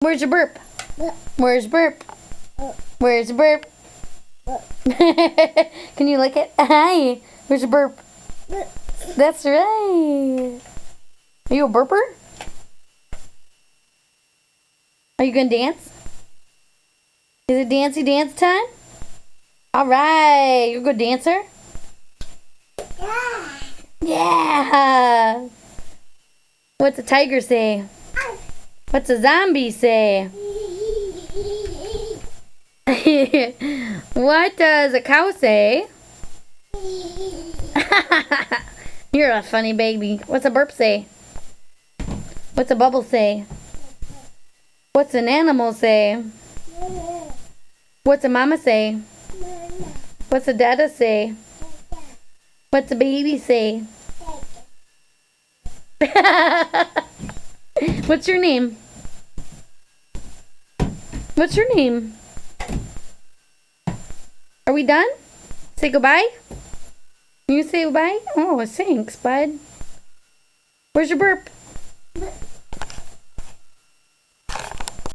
Where's your burp? Where's burp? Where's burp? Can you lick it? Hi. Where's your burp? That's right. Are you a burper? Are you gonna dance? Is it dancy dance time? All right. You're a good dancer? Yeah. What's a tiger say? What's a zombie say? What does a cow say? You're a funny baby. What's a burp say? What's a bubble say? What's an animal say? What's a mama say? What's a dada say? What's a baby say? What's your name? What's your name? Are we done? Say goodbye? You say goodbye? Oh, thanks, bud. Where's your burp?